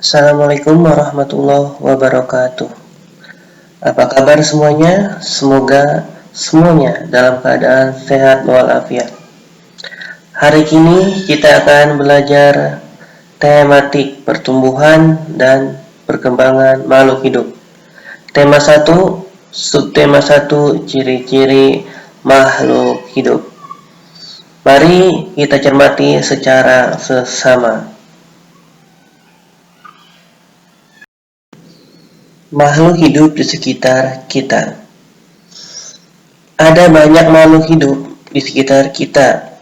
Assalamualaikum warahmatullahi wabarakatuh. Apa kabar semuanya? Semoga semuanya dalam keadaan sehat walafiat. Hari ini kita akan belajar tematik pertumbuhan dan perkembangan makhluk hidup. Tema 1, subtema 1, ciri-ciri makhluk hidup. Mari kita cermati secara sesama. Makhluk hidup di sekitar kita. Ada banyak makhluk hidup di sekitar kita.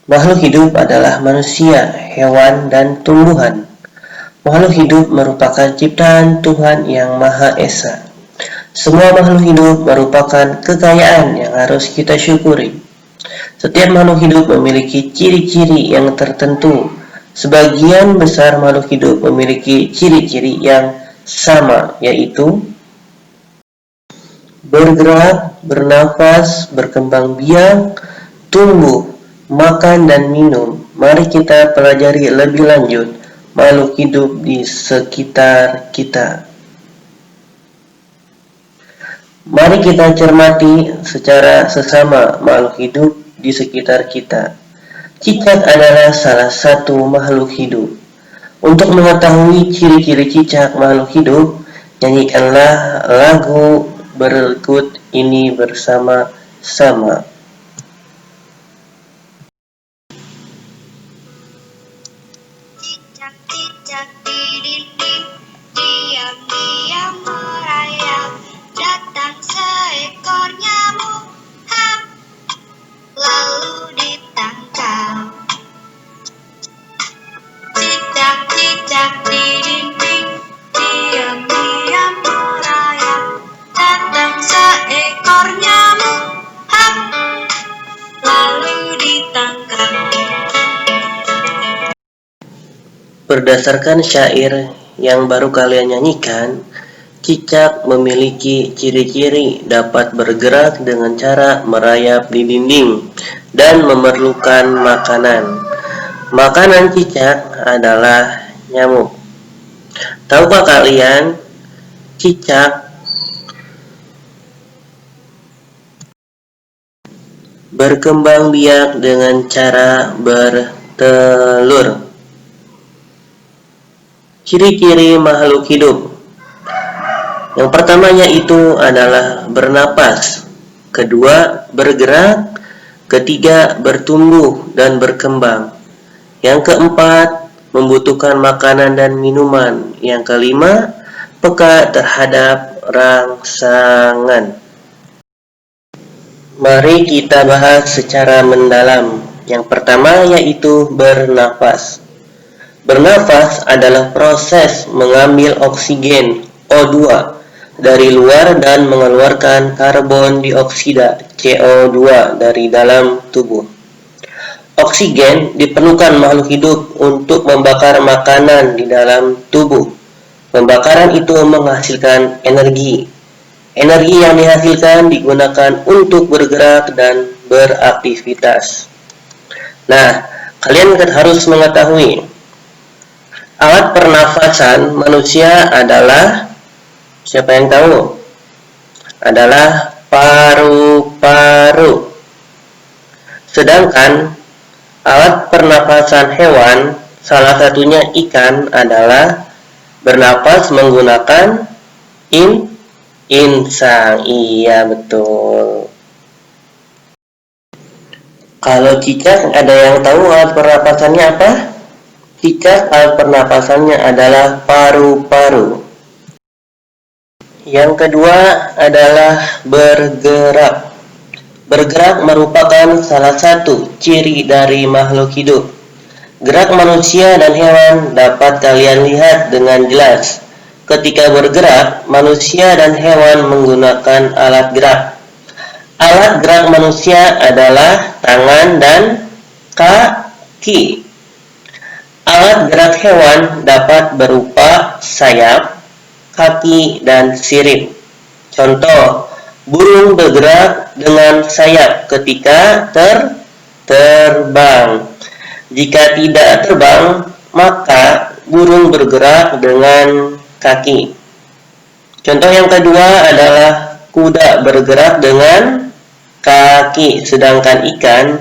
Makhluk hidup adalah manusia, hewan, dan tumbuhan. Makhluk hidup merupakan ciptaan Tuhan Yang Maha Esa. Semua makhluk hidup merupakan kekayaan yang harus kita syukuri. Setiap makhluk hidup memiliki ciri-ciri yang tertentu. Sebagian besar makhluk hidup memiliki ciri-ciri yang sama, yaitu bergerak, bernafas, berkembang biak, tumbuh, makan, dan minum. Mari kita pelajari lebih lanjut makhluk hidup di sekitar kita. Mari kita cermati secara sesama makhluk hidup di sekitar kita. Cicak adalah salah satu makhluk hidup. Untuk mengetahui ciri-ciri cicak makhluk hidup, nyanyikanlah lagu berikut ini bersama-sama. Cicak-cicak di dinding, diam-diam merayap, datang seekor nyamuk, hap, lalu ditangkap. Cicak-cicak di dinding, diam-diam merayap, datang seekor nyamuk, hap, lalu ditangkap. Berdasarkan syair yang baru kalian nyanyikan, cicak memiliki ciri-ciri dapat bergerak dengan cara merayap di dinding dan memerlukan makanan. Makanan cicak adalah nyamuk. Tahukah kalian, cicak berkembang biak dengan cara bertelur. Ciri-ciri makhluk hidup. Yang pertama yaitu adalah bernapas. Kedua, bergerak. Ketiga, bertumbuh dan berkembang. Yang keempat, membutuhkan makanan dan minuman. Yang kelima, peka terhadap rangsangan. Mari kita bahas secara mendalam. Yang pertama yaitu bernafas. Bernafas adalah proses mengambil oksigen O2 dari luar dan mengeluarkan karbon dioksida CO2 dari dalam tubuh. Oksigen diperlukan makhluk hidup untuk membakar makanan di dalam tubuh. Pembakaran itu menghasilkan energi. Energi yang dihasilkan digunakan untuk bergerak dan beraktivitas. Nah, kalian harus mengetahui, alat pernafasan manusia adalah, siapa yang tahu? Adalah paru-paru. Sedangkan alat pernafasan hewan, salah satunya ikan, adalah bernapas menggunakan insang. Iya, betul. Kalau cicak, ada yang tahu alat pernapasannya apa? Cicak alat pernapasannya adalah paru-paru. Yang kedua adalah bergerak. Bergerak merupakan salah satu ciri dari makhluk hidup. Gerak manusia dan hewan dapat kalian lihat dengan jelas. Ketika bergerak, manusia dan hewan menggunakan alat gerak. Alat gerak manusia adalah tangan dan kaki. Alat gerak hewan dapat berupa sayap, kaki, dan sirip. Contoh, burung bergerak dengan sayap ketika terbang. Jika tidak terbang, maka burung bergerak dengan kaki. Contoh yang kedua adalah kuda bergerak dengan kaki, sedangkan ikan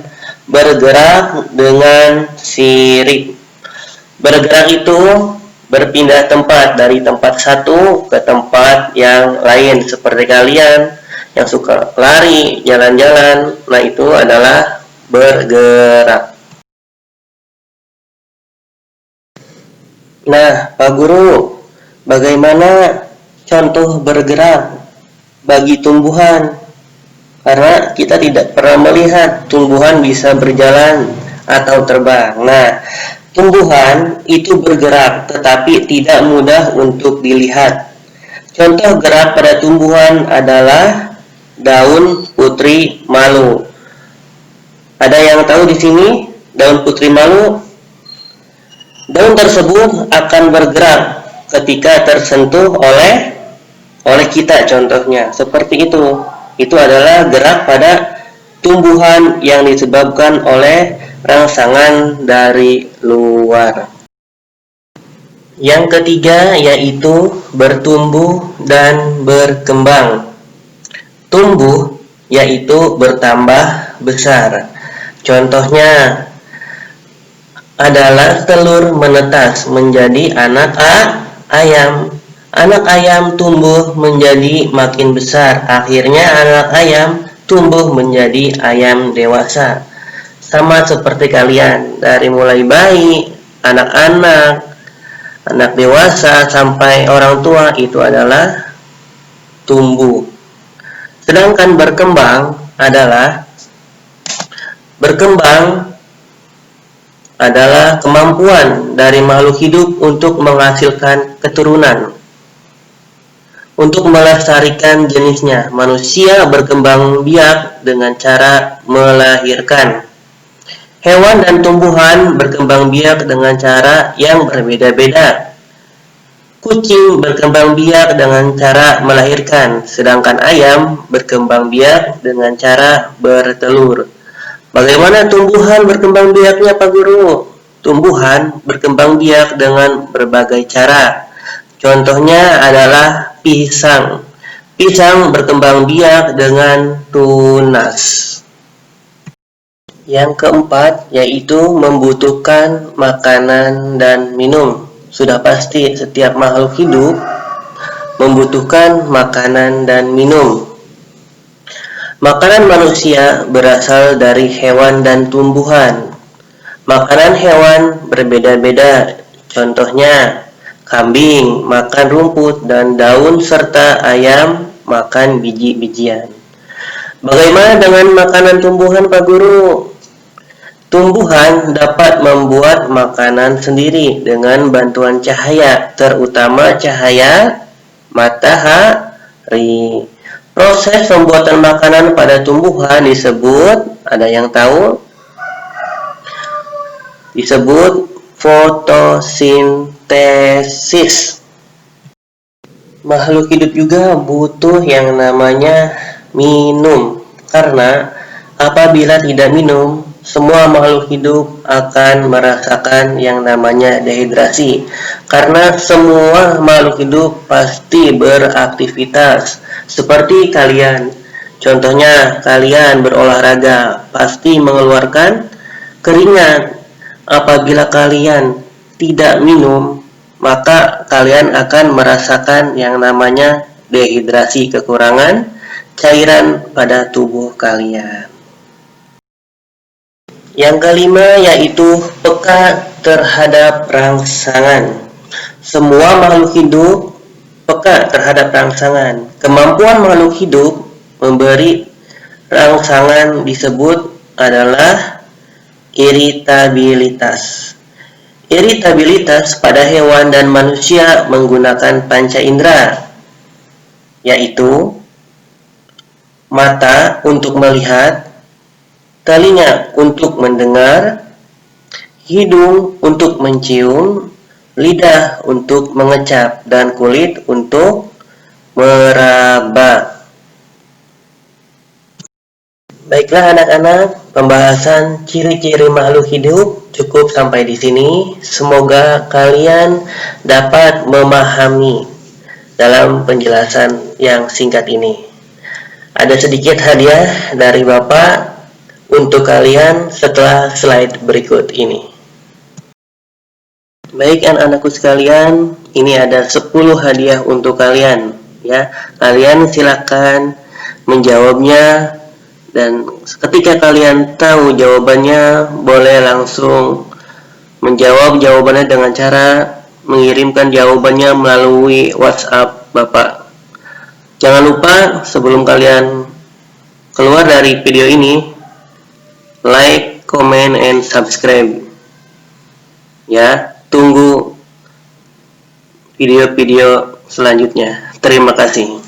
bergerak dengan sirip. Bergerak itu berpindah tempat dari tempat satu ke tempat yang lain, seperti kalian yang suka lari, jalan-jalan. Nah, itu adalah bergerak. Nah, Pak Guru, bagaimana contoh bergerak bagi tumbuhan? Karena kita tidak pernah melihat tumbuhan bisa berjalan atau terbang. Nah, tumbuhan itu bergerak, tetapi tidak mudah untuk dilihat. Contoh gerak pada tumbuhan adalah daun putri malu. Ada yang tahu di sini daun putri malu? Daun tersebut akan bergerak ketika tersentuh oleh kita, contohnya seperti itu. Itu adalah gerak pada tumbuhan yang disebabkan oleh rangsangan dari luar. Yang ketiga yaitu bertumbuh dan berkembang. Tumbuh yaitu bertambah besar. Contohnya adalah telur menetas menjadi anak ayam. Anak ayam tumbuh menjadi makin besar. Akhirnya anak ayam tumbuh menjadi ayam dewasa. Sama seperti kalian, dari mulai bayi, anak-anak, anak dewasa, sampai orang tua, itu adalah tumbuh. Sedangkan berkembang adalah kemampuan dari makhluk hidup untuk menghasilkan keturunan, untuk melestarikan jenisnya. Manusia berkembang biak dengan cara melahirkan. Hewan dan tumbuhan berkembang biak dengan cara yang berbeda-beda. Kucing berkembang biak dengan cara melahirkan, sedangkan ayam berkembang biak dengan cara bertelur. Bagaimana tumbuhan berkembang biaknya, Pak Guru? Tumbuhan berkembang biak dengan berbagai cara. Contohnya adalah pisang. Pisang berkembang biak dengan tunas. Yang keempat yaitu membutuhkan makanan dan minum. Sudah pasti setiap makhluk hidup membutuhkan makanan dan minum. Makanan manusia berasal dari hewan dan tumbuhan. Makanan hewan berbeda-beda. Contohnya, kambing makan rumput dan daun, serta ayam makan biji-bijian. Bagaimana dengan makanan tumbuhan, Pak Guru? Tumbuhan dapat membuat makanan sendiri dengan bantuan cahaya, terutama cahaya matahari. Proses pembuatan makanan pada tumbuhan disebut, ada yang tahu? Disebut fotosintesis. Makhluk hidup juga butuh yang namanya minum, karena apabila tidak minum, semua makhluk hidup akan merasakan yang namanya dehidrasi. Karena semua makhluk hidup pasti beraktivitas. Seperti kalian, contohnya kalian berolahraga, pasti mengeluarkan keringat. Apabila kalian tidak minum, maka kalian akan merasakan yang namanya dehidrasi, kekurangan cairan pada tubuh kalian. Yang kelima yaitu peka terhadap rangsangan. Semua makhluk hidup peka terhadap rangsangan. Kemampuan makhluk hidup memberi rangsangan disebut adalah iritabilitas. Iritabilitas pada hewan dan manusia menggunakan panca indera, yaitu mata untuk melihat, telinga untuk mendengar, hidung untuk mencium, lidah untuk mengecap, dan kulit untuk meraba. Baiklah anak-anak, pembahasan ciri-ciri makhluk hidup cukup sampai di sini. Semoga kalian dapat memahami dalam penjelasan yang singkat ini. Ada sedikit hadiah dari Bapak untuk kalian setelah slide berikut ini. Baik anak-anakku sekalian, ini ada 10 hadiah untuk kalian ya. Kalian silakan menjawabnya, dan ketika kalian tahu jawabannya, boleh langsung menjawab jawabannya dengan cara mengirimkan jawabannya melalui WhatsApp Bapak. Jangan lupa sebelum kalian keluar dari video ini, like, comment, and subscribe. Ya, tunggu video-video selanjutnya. Terima kasih.